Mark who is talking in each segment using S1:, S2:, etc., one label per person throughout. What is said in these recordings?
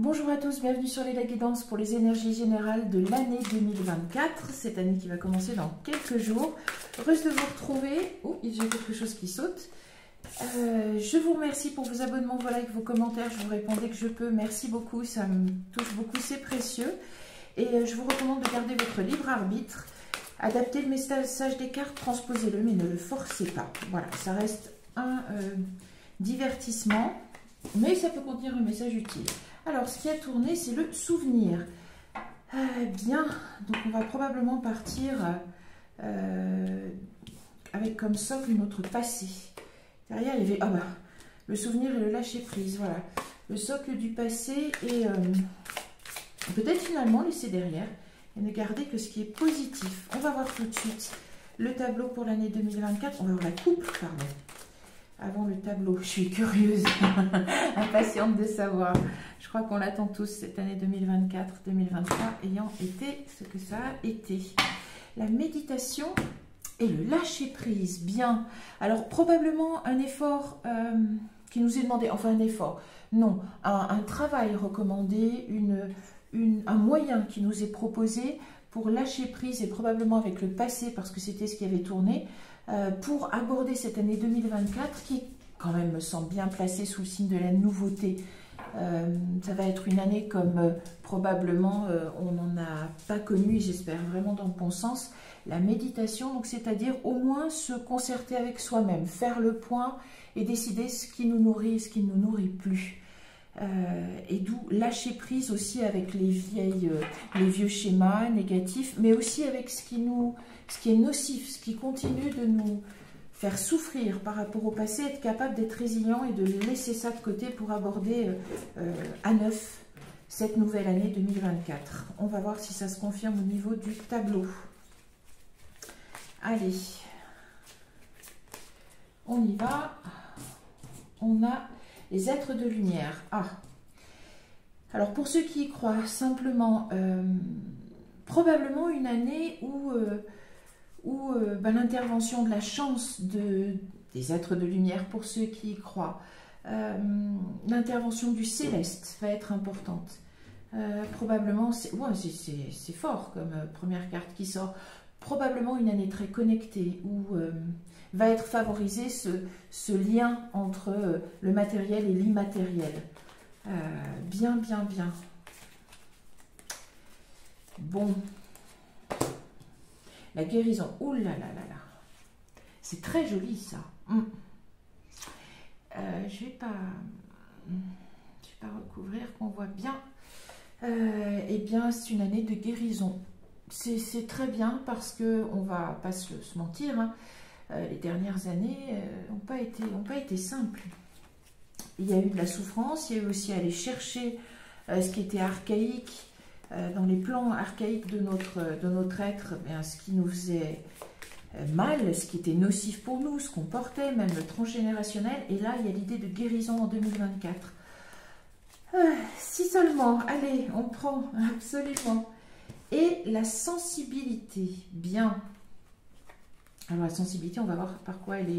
S1: Bonjour à tous, bienvenue sur les guidances pour les énergies générales de l'année 2024, cette année qui va commencer dans quelques jours. Heureuse de vous retrouver. Oh, j'ai quelque chose qui saute. Je vous remercie pour vos abonnements, vos likes, vos commentaires. Je vous réponds dès que je peux. Merci beaucoup, ça me touche beaucoup, c'est précieux. Et je vous recommande de garder votre libre arbitre. Adaptez le message des cartes, transposez-le, mais ne le forcez pas. Voilà, ça reste un divertissement, mais ça peut contenir un message utile. Alors, ce qui a tourné, c'est le souvenir. Bien, donc on va probablement partir avec comme socle notre passé. Derrière, il y avait le souvenir et le lâcher-prise. Voilà, le socle du passé et peut-être finalement laisser derrière et ne garder que ce qui est positif. On va voir tout de suite le tableau pour l'année 2024. On va voir la coupe, pardon. Avant le tableau, je suis curieuse, impatiente de savoir. Je crois qu'on l'attend tous, cette année 2024-2023 ayant été ce que ça a été. La méditation et le lâcher-prise, bien. Alors, probablement un effort qui nous est demandé, enfin un effort, non, un travail recommandé, un moyen qui nous est proposé pour lâcher prise, et probablement avec le passé, parce que c'était ce qui avait tourné, pour aborder cette année 2024 qui quand même me semble bien placée sous le signe de la nouveauté. Ça va être une année comme probablement on n'en a pas connu, et j'espère vraiment dans le bon sens. La méditation, donc c'est-à-dire au moins se concerter avec soi-même, faire le point et décider ce qui nous nourrit et ce qui ne nous nourrit plus. Et d'où lâcher prise aussi avec les vieux schémas négatifs, mais aussi avec ce qui est nocif, ce qui continue de nous faire souffrir par rapport au passé, être capable d'être résilient et de laisser ça de côté pour aborder à neuf cette nouvelle année 2024. On va voir si ça se confirme au niveau du tableau. Allez, on y va. On a les êtres de lumière. Alors pour ceux qui y croient, simplement, probablement une année où l'intervention de la chance des êtres de lumière, pour ceux qui y croient, l'intervention du céleste va être importante. Probablement, c'est fort comme première carte qui sort. Probablement une année très connectée où va être favorisé ce lien entre le matériel et l'immatériel. Bien. Bon. La guérison. Ouh là là là là. C'est très joli ça. Je vais pas recouvrir, qu'on voit bien. Eh bien, c'est une année de guérison. C'est très bien parce que on va pas se mentir, hein, les dernières années n'ont pas été simples. Il y a eu de la souffrance, il y a eu aussi à aller chercher ce qui était archaïque, dans les plans archaïques de notre être, ce qui nous faisait mal, ce qui était nocif pour nous, ce qu'on portait, même le transgénérationnel. Et là, il y a l'idée de guérison en 2024. Si seulement, allez, on prend, absolument. Et la sensibilité, bien. Alors la sensibilité, on va voir par quoi elle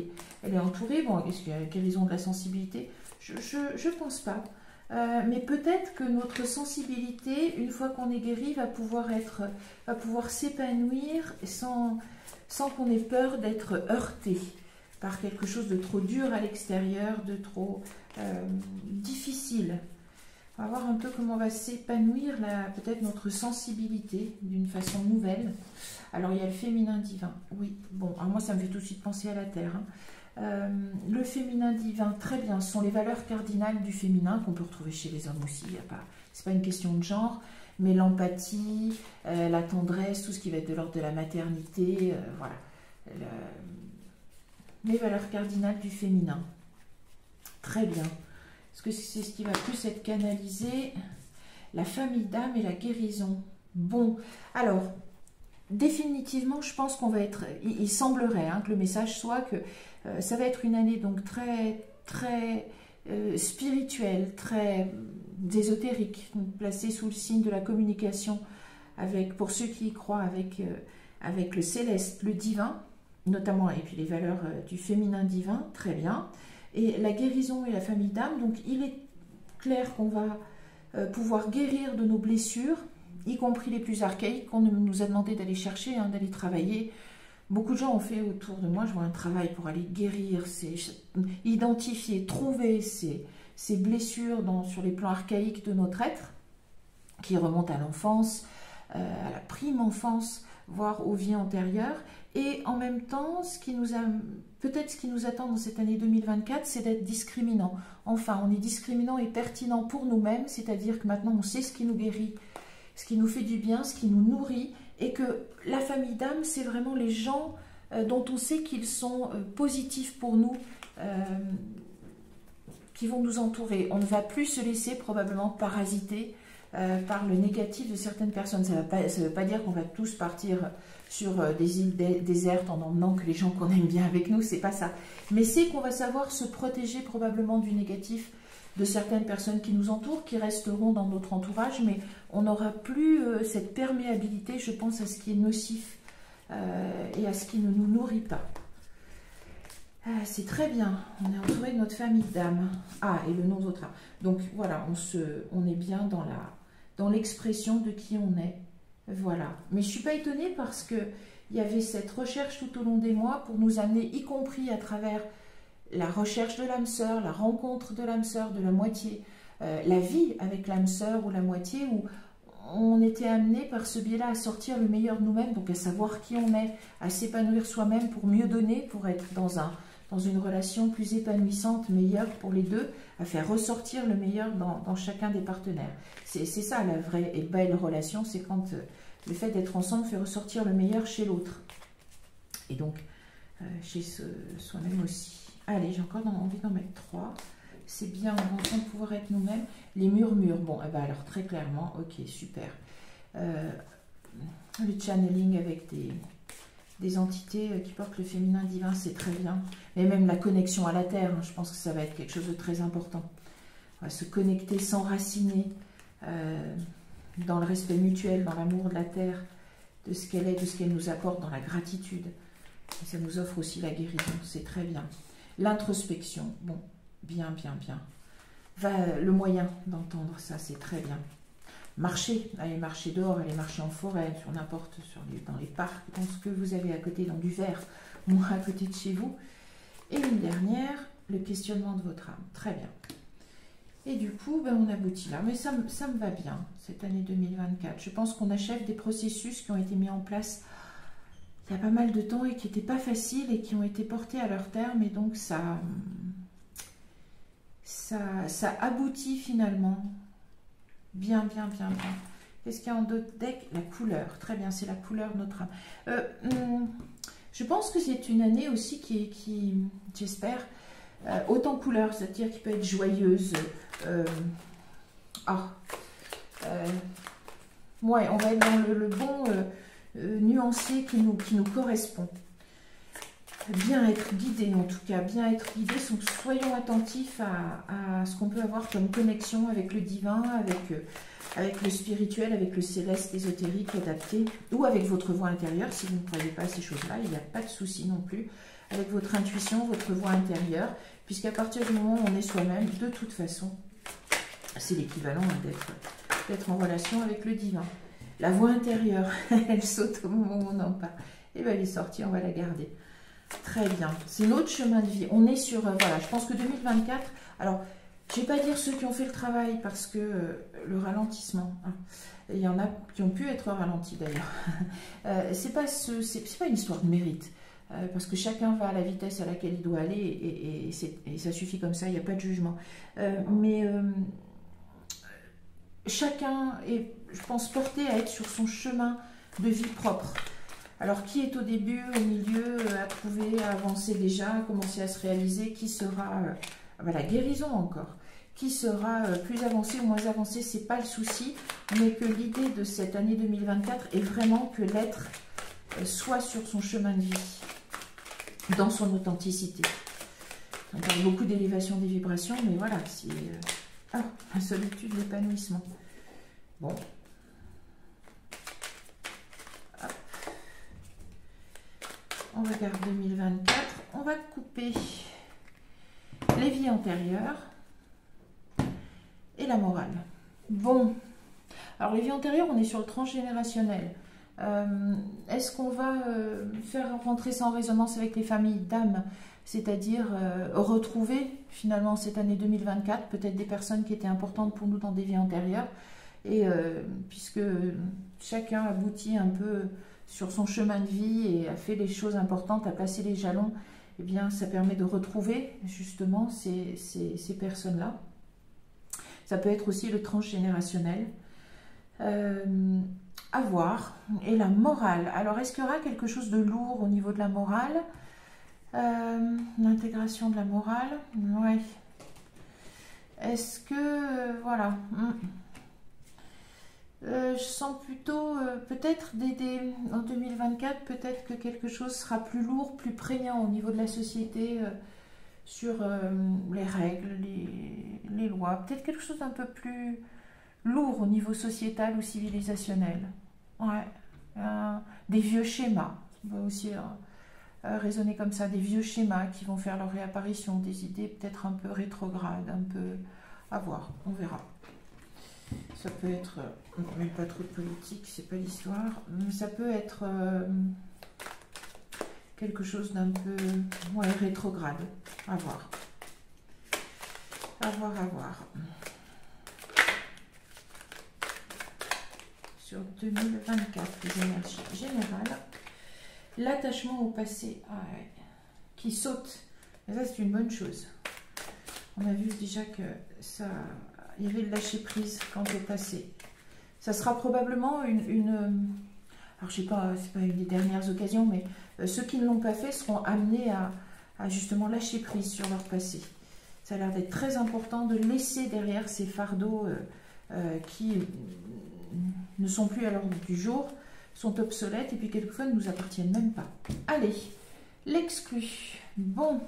S1: est entourée. Bon, est-ce qu'il y a la guérison de la sensibilité? Je pense pas. Mais peut-être que notre sensibilité, une fois qu'on est guéri, va pouvoir s'épanouir sans qu'on ait peur d'être heurté par quelque chose de trop dur à l'extérieur, de trop difficile. On va voir un peu comment va s'épanouir peut-être notre sensibilité d'une façon nouvelle. Alors, il y a le féminin divin. Oui, bon, alors moi, ça me fait tout de suite penser à la Terre. Le féminin divin, très bien, ce sont les valeurs cardinales du féminin qu'on peut retrouver chez les hommes aussi. C'est pas une question de genre, mais l'empathie, la tendresse, tout ce qui va être de l'ordre de la maternité, voilà. Les valeurs cardinales du féminin. Très bien. Est-ce que c'est ce qui va plus être canalisé? La famille d'âme et la guérison. Bon, alors, définitivement, je pense qu'on va être... Il semblerait que le message soit que ça va être une année donc très spirituelle, très ésotérique, placée sous le signe de la communication, pour ceux qui y croient, avec le céleste, le divin, notamment, et puis les valeurs du féminin divin, très bien. Et la guérison et la famille d'âme, donc il est clair qu'on va pouvoir guérir de nos blessures, y compris les plus archaïques, qu'on nous a demandé d'aller chercher, hein, d'aller travailler. Beaucoup de gens ont fait autour de moi, je vois un travail pour aller guérir, identifier, trouver ces blessures sur les plans archaïques de notre être, qui remontent à l'enfance, à la prime enfance, voire aux vies antérieures. Et en même temps, peut-être ce qui nous attend dans cette année 2024, c'est d'être discriminant. Enfin, on est discriminant et pertinent pour nous-mêmes, c'est-à-dire que maintenant on sait ce qui nous guérit, ce qui nous fait du bien, ce qui nous nourrit, et que la famille d'âme, c'est vraiment les gens dont on sait qu'ils sont positifs pour nous, qui vont nous entourer. On ne va plus se laisser probablement parasiter par le négatif de certaines personnes. Ça ne veut pas dire qu'on va tous partir sur des îles désertes en emmenant que les gens qu'on aime bien avec nous, c'est pas ça. Mais c'est qu'on va savoir se protéger probablement du négatif de certaines personnes qui nous entourent, qui resteront dans notre entourage, mais on n'aura plus cette perméabilité, je pense, à ce qui est nocif et à ce qui ne nous nourrit pas. C'est très bien, on est entouré de notre famille d'âmes. Ah, et le nom de votre âme. Donc voilà, on est bien dans l'expression de qui on est. Voilà. Mais je ne suis pas étonnée parce qu'il y avait cette recherche tout au long des mois pour nous amener, y compris à travers la recherche de l'âme sœur, la rencontre de l'âme sœur, de la moitié, la vie avec l'âme sœur ou la moitié, où on était amené par ce biais-là à sortir le meilleur de nous-mêmes, donc à savoir qui on est, à s'épanouir soi-même pour mieux donner, pour être dans une relation plus épanouissante, meilleure pour les deux, à faire ressortir le meilleur dans chacun des partenaires. C'est ça la vraie et belle relation, c'est quand le fait d'être ensemble fait ressortir le meilleur chez l'autre. Et donc, chez soi-même aussi. Allez, j'ai encore envie d'en mettre 3. C'est bien, on est en train de pouvoir être nous-mêmes. Les murmures, bon, eh ben alors très clairement, ok, super. Le channeling avec des entités qui portent le féminin divin, c'est très bien. Mais même la connexion à la terre, hein, je pense que ça va être quelque chose de très important. On va se connecter, s'enraciner dans le respect mutuel, dans l'amour de la terre, de ce qu'elle est, de ce qu'elle nous apporte, dans la gratitude. Et ça nous offre aussi la guérison, c'est très bien. L'introspection, bon, bien, bien, bien. Le moyen d'entendre ça, c'est très bien. Marcher, allez marcher dehors, allez marcher en forêt, sur n'importe, dans les parcs, dans ce que vous avez à côté, dans du verre, moins à côté de chez vous. Et une dernière, le questionnement de votre âme, très bien. Et du coup, ben, on aboutit là. Mais ça me va bien, cette année 2024. Je pense qu'on achève des processus qui ont été mis en place il y a pas mal de temps et qui n'étaient pas faciles et qui ont été portés à leur terme. Et donc, ça aboutit finalement. Bien, bien, bien, bien. Qu'est-ce qu'il y a en d'autres decks? La couleur. Très bien, c'est la couleur de notre âme. Je pense que c'est une année aussi qui j'espère, autant couleur, c'est-à-dire qui peut être joyeuse. Ouais, on va être dans le bon nuancier qui nous correspond. Bien être guidé, en tout cas, bien être guidé. Donc, soyons attentifs à ce qu'on peut avoir comme connexion avec le divin, avec le spirituel, avec le céleste, ésotérique, adapté, ou avec votre voix intérieure, si vous ne croyez pas à ces choses-là, il n'y a pas de souci non plus, avec votre intuition, votre voix intérieure, puisqu'à partir du moment où on est soi-même, de toute façon, c'est l'équivalent d'être en relation avec le divin. La voix intérieure, elle saute au moment où on en parle. Et bien, elle est sortie, on va la garder. Très bien. C'est notre chemin de vie. On est sur... voilà, je pense que 2024... Alors, je ne vais pas dire ceux qui ont fait le travail, parce que le ralentissement... Hein, il y en a qui ont pu être ralentis, d'ailleurs. C'est pas une histoire de mérite. Parce que chacun va à la vitesse à laquelle il doit aller, et ça suffit comme ça, il n'y a pas de jugement. Chacun est, je pense, porté à être sur son chemin de vie propre. Alors, qui est au début, au milieu, à trouver, à avancer déjà, à commencer à se réaliser, qui sera, la guérison encore, qui sera plus avancé ou moins avancé, c'est pas le souci, mais que l'idée de cette année 2024 est vraiment que l'être soit sur son chemin de vie, dans son authenticité. On parle beaucoup d'élévation des vibrations, mais voilà, c'est... la solitude, l'épanouissement. Bon. Hop. On regarde 2024. On va couper les vies antérieures et la morale. Bon, alors les vies antérieures, on est sur le transgénérationnel. Est-ce qu'on va faire rentrer ça en résonance avec les familles d'âmes, c'est-à-dire retrouver finalement cette année 2024, peut-être des personnes qui étaient importantes pour nous dans des vies antérieures, et puisque chacun aboutit un peu sur son chemin de vie et a fait les choses importantes, a placé les jalons, eh bien ça permet de retrouver justement ces personnes-là. Ça peut être aussi le transgénérationnel. À voir. Et la morale. Alors, est-ce qu'il y aura quelque chose de lourd au niveau de la morale? L'intégration de la morale. Oui. Est-ce que... voilà. Je sens plutôt peut-être en 2024, peut-être que quelque chose sera plus lourd, plus prégnant au niveau de la société sur les règles, les lois. Peut-être quelque chose d'un peu plus lourd au niveau sociétal ou civilisationnel. Ouais. Des vieux schémas. On va aussi raisonner comme ça. Des vieux schémas qui vont faire leur réapparition. Des idées peut-être un peu rétrogrades, un peu... à voir, on verra. Ça peut être... même pas trop de politique, c'est pas l'histoire. Mais ça peut être quelque chose d'un peu... ouais, rétrograde. À voir. À voir, à voir. Sur 2024, les énergies générales. L'attachement au passé, qui saute. Et ça, c'est une bonne chose. On a vu déjà que ça... il y avait le lâcher prise quant au passé. Ça sera probablement une alors je sais pas, c'est pas une des dernières occasions, mais ceux qui ne l'ont pas fait seront amenés à justement lâcher prise sur leur passé. Ça a l'air d'être très important de laisser derrière ces fardeaux qui ne sont plus à l'ordre du jour, sont obsolètes et puis quelquefois ne nous appartiennent même pas. Allez, l'exclu. Bon.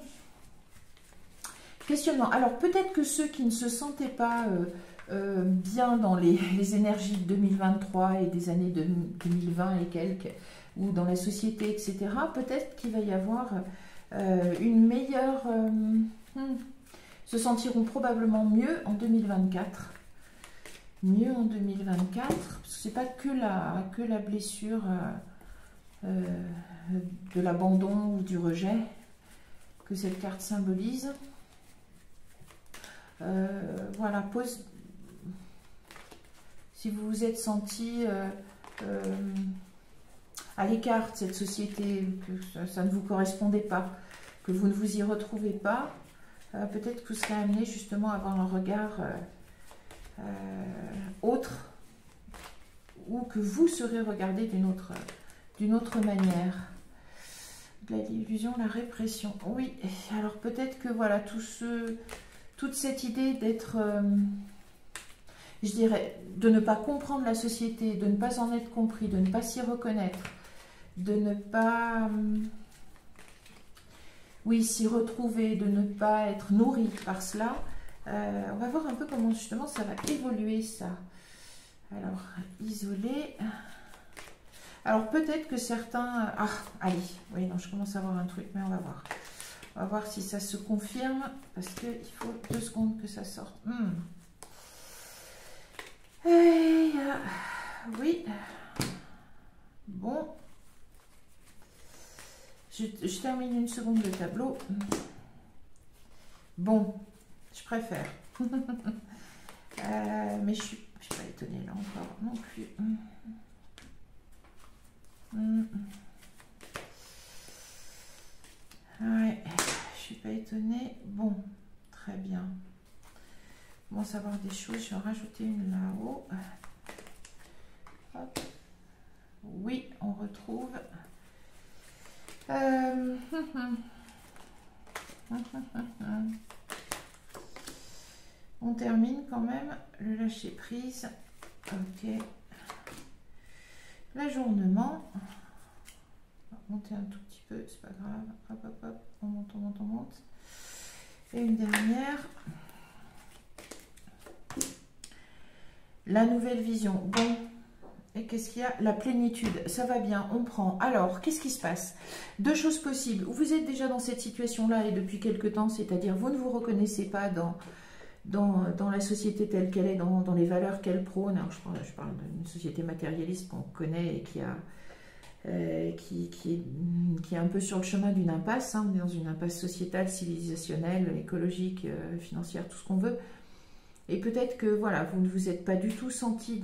S1: Questionnement. Alors peut-être que ceux qui ne se sentaient pas bien dans les énergies de 2023 et des années 2020 et quelques, ou dans la société, etc., peut-être qu'il va y avoir une meilleure... se sentiront probablement mieux en 2024. Mieux en 2024, parce que c'est pas que la blessure de l'abandon ou du rejet que cette carte symbolise. Voilà, pose. Si vous vous êtes senti à l'écart de cette société, que ça ne vous correspondait pas, que vous ne vous y retrouvez pas, peut-être que vous serez amené justement à avoir un regard autre, ou que vous serez regardé d'une autre manière. L'illusion, la répression. Oui, alors peut-être que voilà, toute cette idée d'être, je dirais, de ne pas comprendre la société, de ne pas en être compris, de ne pas s'y reconnaître, de ne pas... oui, s'y retrouver, de ne pas être nourri par cela. On va voir un peu comment justement ça va évoluer ça. Alors, isoler. Alors peut-être que certains... ah, allez, oui, non, je commence à voir un truc, mais on va voir. On va voir si ça se confirme, parce qu'il faut 2 secondes que ça sorte. Oui. Bon. Je termine une seconde le tableau. Bon, je préfère. Mais je suis pas étonnée là encore non plus. Ouais, je suis pas étonnée. Bon, très bien. On commence à voir des choses. Je vais en rajouter une là-haut. Hop. Oui, on retrouve. On termine quand même le lâcher prise. Ok. L'ajournement. On va monter un tout petit peu, c'est pas grave. Hop, hop, hop. On monte, on monte, on monte. Et une dernière. La nouvelle vision. Bon. Et qu'est-ce qu'il y a? La plénitude, ça va bien, on prend. Alors, qu'est-ce qui se passe? 2 choses possibles. Vous êtes déjà dans cette situation-là et depuis quelque temps, c'est-à-dire vous ne vous reconnaissez pas dans la société telle qu'elle est, dans les valeurs qu'elle prône. Alors, je parle d'une société matérialiste qu'on connaît et qui est un peu sur le chemin d'une impasse, hein, dans une impasse sociétale, civilisationnelle, écologique, financière, tout ce qu'on veut. Et peut-être que voilà, vous ne vous êtes pas du tout senti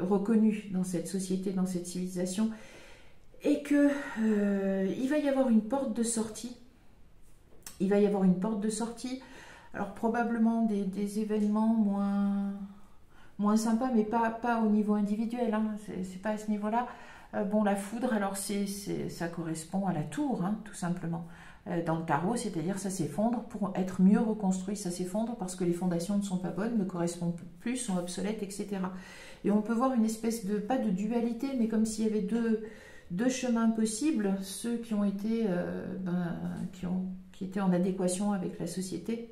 S1: reconnu dans cette société, dans cette civilisation, et que il va y avoir une porte de sortie. Il va y avoir une porte de sortie. Alors probablement des événements moins sympas, mais pas au niveau individuel, hein, c'est pas à ce niveau-là. Bon, la foudre, alors ça correspond à la tour, hein, tout simplement. Dans le tarot, c'est-à-dire ça s'effondre pour être mieux reconstruit, ça s'effondre parce que les fondations ne sont pas bonnes, ne correspondent plus, sont obsolètes, etc. Et on peut voir une espèce de, pas de dualité, mais comme s'il y avait deux chemins possibles, ceux qui ont été, qui étaient en adéquation avec la société,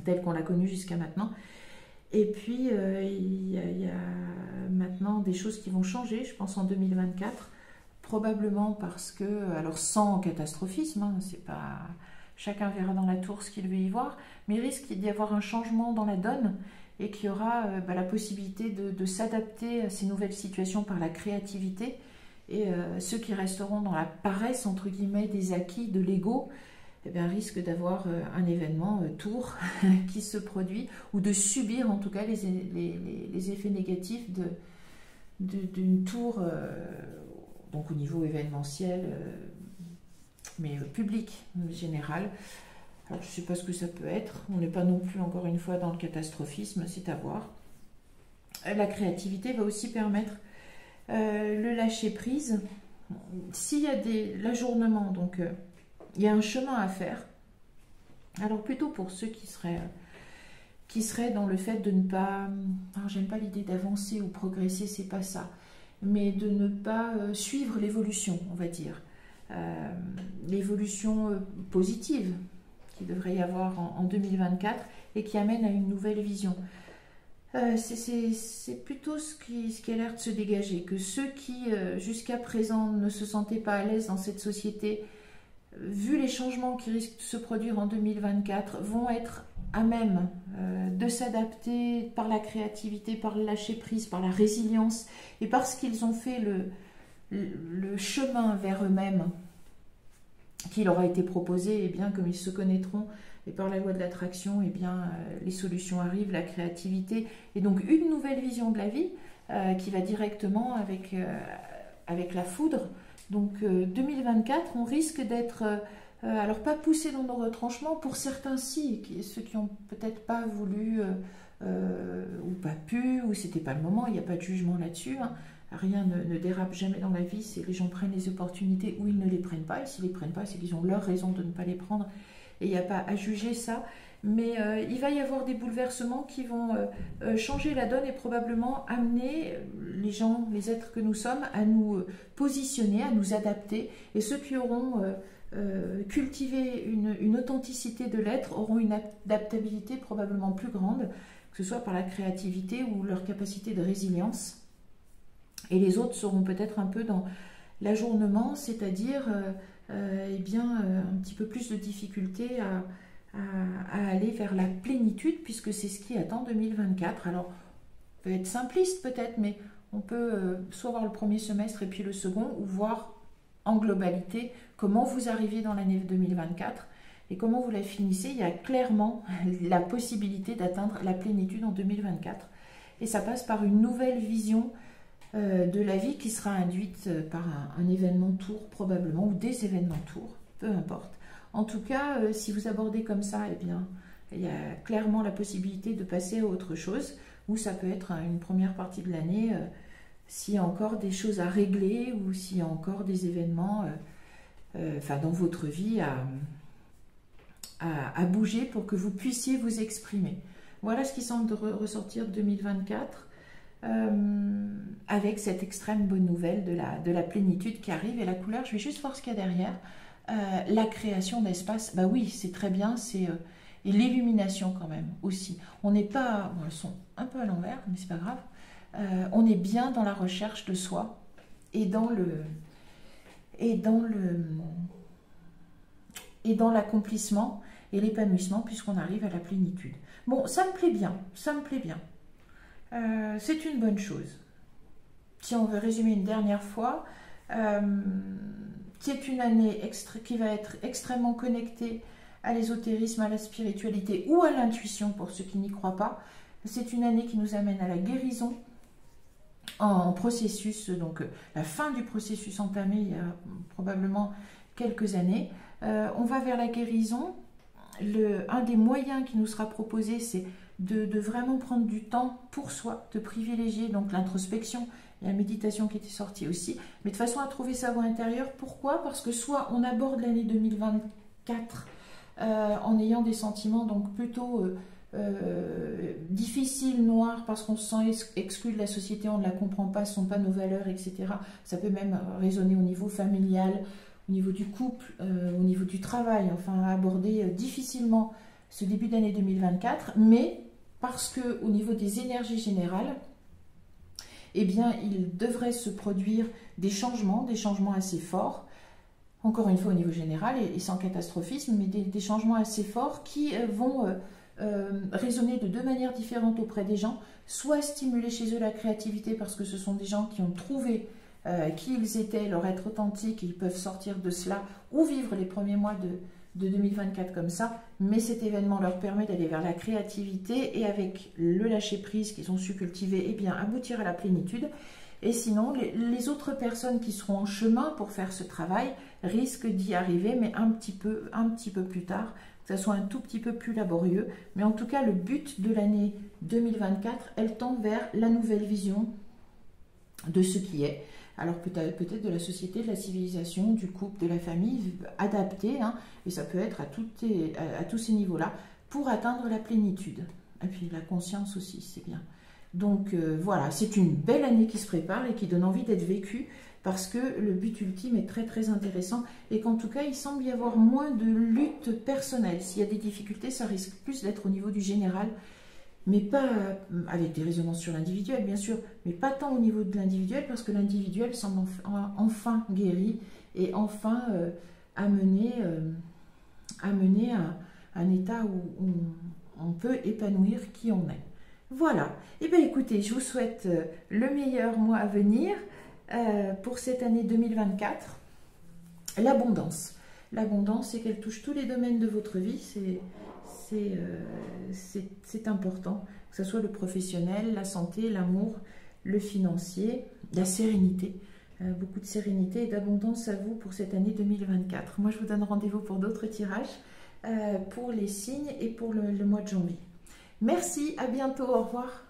S1: telle qu'on l'a connue jusqu'à maintenant. Et puis, il y a maintenant des choses qui vont changer, je pense en 2024, probablement parce que, alors sans catastrophisme, hein, c'est pas, chacun verra dans la tour ce qu'il veut y voir, mais il risque d'y avoir un changement dans la donne et qu'il y aura la possibilité de s'adapter à ces nouvelles situations par la créativité. Et ceux qui resteront dans la paresse, entre guillemets, des acquis, de l'ego, eh bien, risquent d'avoir un événement tour qui se produit, ou de subir en tout cas les effets négatifs d'une tour, donc au niveau événementiel, mais public, général. Alors je ne sais pas ce que ça peut être, on n'est pas non plus encore une fois dans le catastrophisme, c'est à voir. La créativité va aussi permettre le lâcher prise. S'il y a l'ajournement, donc il y a un chemin à faire. Alors plutôt pour ceux qui seraient dans le fait de ne pas, alors j'aime pas l'idée d'avancer ou progresser, c'est pas ça, mais de ne pas suivre l'évolution, on va dire, l'évolution positive qu'il devrait y avoir en 2024 et qui amène à une nouvelle vision. C'est plutôt ce qui a l'air de se dégager, que ceux qui jusqu'à présent ne se sentaient pas à l'aise dans cette société, vu les changements qui risquent de se produire en 2024, vont être à même de s'adapter par la créativité, par le lâcher-prise, par la résilience, et parce qu'ils ont fait le chemin vers eux-mêmes qui leur a été proposé, et bien comme ils se connaîtront, et par la loi de l'attraction, et bien les solutions arrivent, la créativité, et donc une nouvelle vision de la vie qui va directement avec la foudre. Donc 2024, on risque d'être, alors pas poussé dans nos retranchements, pour certains si, ceux qui n'ont peut-être pas voulu ou pas pu, ou c'était pas le moment, il n'y a pas de jugement là-dessus, hein. Rien ne dérape jamais dans la vie, c'est les gens prennent les opportunités ou ils ne les prennent pas, et s'ils ne les prennent pas, c'est qu'ils ont leur raison de ne pas les prendre, et il n'y a pas à juger ça. Mais il va y avoir des bouleversements qui vont changer la donne et probablement amener les gens, les êtres que nous sommes, à nous positionner, à nous adapter. Et ceux qui auront cultivé une authenticité de l'être auront une adaptabilité probablement plus grande, que ce soit par la créativité ou leur capacité de résilience. Et les autres seront peut-être un peu dans l'ajournement, c'est-à-dire un petit peu plus de difficulté à aller vers la plénitude, puisque c'est ce qui attend 2024. Alors, on peut être simpliste peut-être, mais on peut soit voir le premier semestre et puis le second, ou voir en globalité comment vous arrivez dans l'année 2024 et comment vous la finissez. Il y a clairement la possibilité d'atteindre la plénitude en 2024. Et ça passe par une nouvelle vision de la vie qui sera induite par un événement tour probablement, ou des événements tours, peu importe. En tout cas, si vous abordez comme ça, eh bien, il y a clairement la possibilité de passer à autre chose, ou ça peut être une première partie de l'année, s'il y a encore des choses à régler, ou s'il y a encore des événements dans votre vie à bouger pour que vous puissiez vous exprimer. Voilà ce qui semble ressortir de 2024. Avec cette extrême bonne nouvelle de la plénitude qui arrive. Et la couleur, je vais juste voir ce qu'il y a derrière. La création d'espace, bah oui, c'est très bien, et l'illumination quand même aussi. On n'est pas, bon, elles sont un peu à l'envers, mais c'est pas grave. On est bien dans la recherche de soi et dans l'accomplissement. et l'épanouissement puisqu'on arrive à la plénitude. Bon, ça me plaît bien, ça me plaît bien. C'est une bonne chose. Si on veut résumer une dernière fois, c'est une année qui va être extrêmement connectée à l'ésotérisme, à la spiritualité ou à l'intuition pour ceux qui n'y croient pas. C'est une année qui nous amène à la guérison en processus, donc la fin du processus entamé il y a probablement quelques années. On va vers la guérison. Un des moyens qui nous sera proposé, c'est de vraiment prendre du temps pour soi, de privilégier donc l'introspection. Il y a la méditation qui était sortie aussi, mais de façon à trouver sa voie intérieure. Pourquoi? Parce que soit on aborde l'année 2024 en ayant des sentiments donc plutôt difficiles, noirs, parce qu'on se sent exclu de la société, on ne la comprend pas, ce ne sont pas nos valeurs, etc. Ça peut même résonner au niveau familial, au niveau du couple, au niveau du travail, enfin aborder difficilement ce début d'année 2024, mais parce que au niveau des énergies générales, eh bien, il devrait se produire des changements assez forts, encore une fois au niveau général et sans catastrophisme, mais des changements assez forts qui vont résonner de deux manières différentes auprès des gens, soit stimuler chez eux la créativité parce que ce sont des gens qui ont trouvé qui ils étaient, leur être authentique, et ils peuvent sortir de cela ou vivre les premiers mois de 2024 comme ça, mais cet événement leur permet d'aller vers la créativité et avec le lâcher-prise qu'ils ont su cultiver, eh bien aboutir à la plénitude. Et sinon, les autres personnes qui seront en chemin pour faire ce travail risquent d'y arriver, mais un petit peu plus tard, que ce soit un tout petit peu plus laborieux. Mais en tout cas, le but de l'année 2024, elle tend vers la nouvelle vision de ce qui est. Alors peut-être de la société, de la civilisation, du couple, de la famille, adapté, hein, et ça peut être à tous ces niveaux-là, pour atteindre la plénitude. Et puis la conscience aussi, c'est bien. Donc voilà, c'est une belle année qui se prépare et qui donne envie d'être vécue, parce que le but ultime est très très intéressant, et qu'en tout cas, il semble y avoir moins de lutte personnelle. S'il y a des difficultés, ça risque plus d'être au niveau du général, mais pas avec des résonances sur l'individuel, bien sûr, mais pas tant au niveau de l'individuel, parce que l'individuel semble enfin guéri et enfin amené à un état où on peut épanouir qui on est. Voilà. Et bien écoutez, je vous souhaite le meilleur mois à venir pour cette année 2024. L'abondance. L'abondance, c'est qu'elle touche tous les domaines de votre vie, c'est important, que ce soit le professionnel, la santé, l'amour, le financier, la sérénité. Beaucoup de sérénité et d'abondance à vous pour cette année 2024. Moi, je vous donne rendez-vous pour d'autres tirages, pour les signes et pour le mois de janvier. Merci, à bientôt, au revoir.